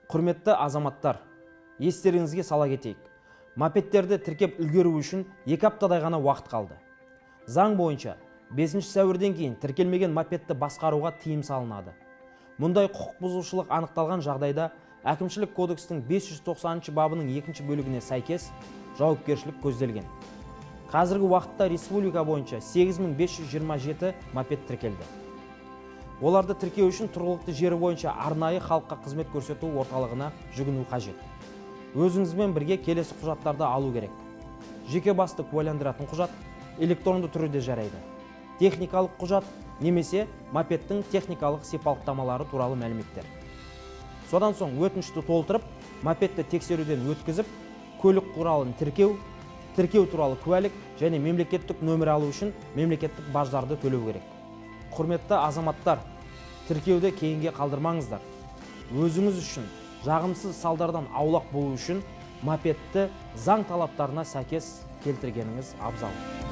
Құрметті азаматтар, естеріңізге сала кетейік. Мопедтерді тіркеп үлгеру үшін 2 аптадай ғана уақыт қалды. Заң бойынша 5 сәуірден кейін тіркелмеген мопедті басқаруға тыйым салынады. Мұндай құқық бұзушылық анықталған жағдайда Әкімшілік кодекстің 590 бабының 2 бөлігіне сәйкес жауапкершілік көзделген. Қазіргі уақытта республика бойынша 8527 мопед тіркелді. Оларды тіркеу үшін тұрғылықты жері бойынша арнайы халыққа қызмет көрсету орталығына жүгіну қажет. Өзіңізбен бірге келесі құжаттарды алу керек. Жеке басты куәландыратын құжат электронды түрде жарайды. Техникалық құжат немесе мопедтің техникалық сипаттамалары туралы мәліметтер. Содан соң өтінішті толтырып, мопедті тексеруден өткізіп, көлік құралын тіркеу туралы куәлік және мемлекеттік нөмір алу үшін мемлекеттік баждарды төлеу керек. Құрметті азаматтар, тіркеуді кейінге қалдырмаңыздар. Өзіңіз үшін жағымсыз салдардан аулақ болу үшін мопедті заң талаптарына сәйкес келтіргеніңіз абзал.